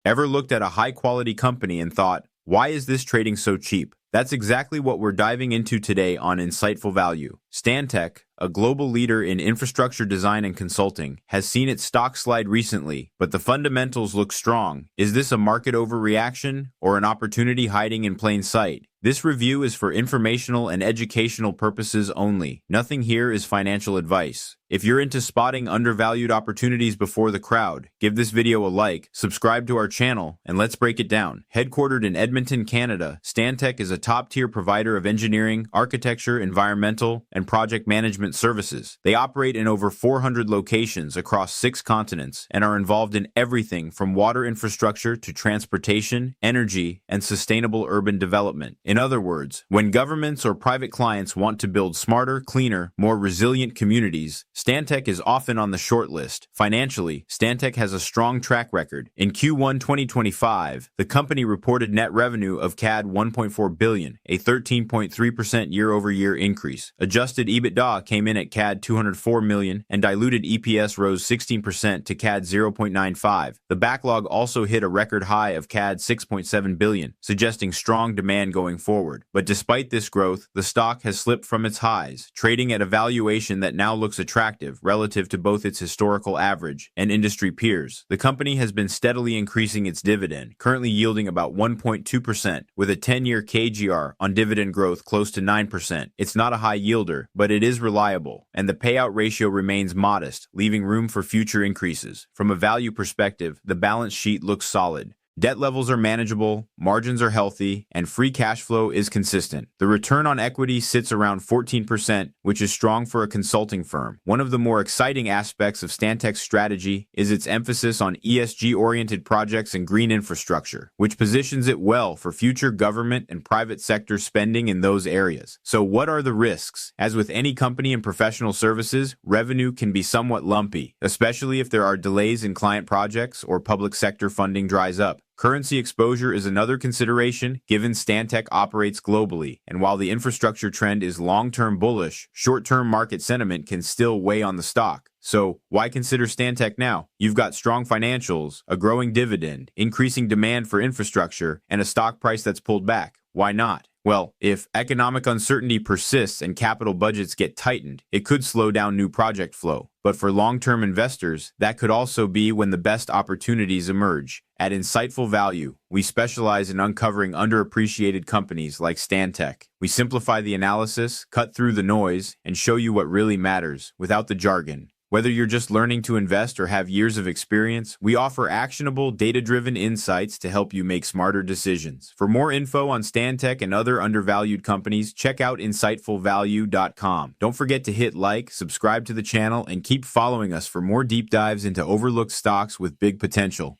Ever looked at a high-quality company and thought, why is this trading so cheap? That's exactly what we're diving into today on Insightful Value. Stantec, a global leader in infrastructure design and consulting, has seen its stock slide recently, but the fundamentals look strong. Is this a market overreaction or an opportunity hiding in plain sight? This review is for informational and educational purposes only. Nothing here is financial advice. If you're into spotting undervalued opportunities before the crowd, give this video a like, subscribe to our channel, and let's break it down. Headquartered in Edmonton, Canada, Stantec is a top-tier provider of engineering, architecture, environmental, and project management services. They operate in over 400 locations across 6 continents and are involved in everything from water infrastructure to transportation, energy, and sustainable urban development. In other words, when governments or private clients want to build smarter, cleaner, more resilient communities, Stantec is often on the short list. Financially, Stantec has a strong track record. In Q1 2025, the company reported net revenue of CAD 1.4 billion, a 13.3% year-over-year increase. Adjusted EBITDA came in at CAD 204 million, and diluted EPS rose 16% to CAD 0.95. The backlog also hit a record high of CAD 6.7 billion, suggesting strong demand going forward. But despite this growth, the stock has slipped from its highs, trading at a valuation that now looks attractive relative to both its historical average and industry peers. The company has been steadily increasing its dividend, currently yielding about 1.2%, with a 10-year KGR on dividend growth close to 9%. It's not a high yielder, but it is reliable, and the payout ratio remains modest, leaving room for future increases. From a value perspective, the balance sheet looks solid. Debt levels are manageable, margins are healthy, and free cash flow is consistent. The return on equity sits around 14%, which is strong for a consulting firm. One of the more exciting aspects of Stantec's strategy is its emphasis on ESG-oriented projects and green infrastructure, which positions it well for future government and private sector spending in those areas. So what are the risks? As with any company in professional services, revenue can be somewhat lumpy, especially if there are delays in client projects or public sector funding dries up. Currency exposure is another consideration, given Stantec operates globally, and while the infrastructure trend is long-term bullish, short-term market sentiment can still weigh on the stock. So, why consider Stantec now? You've got strong financials, a growing dividend, increasing demand for infrastructure, and a stock price that's pulled back. Why not? Well, if economic uncertainty persists and capital budgets get tightened, it could slow down new project flow. But for long-term investors, that could also be when the best opportunities emerge. At Insightful Value, we specialize in uncovering underappreciated companies like Stantec. We simplify the analysis, cut through the noise, and show you what really matters without the jargon. Whether you're just learning to invest or have years of experience, we offer actionable, data-driven insights to help you make smarter decisions. For more info on Stantec and other undervalued companies, check out insightfulvalue.com. Don't forget to hit like, subscribe to the channel, and keep following us for more deep dives into overlooked stocks with big potential.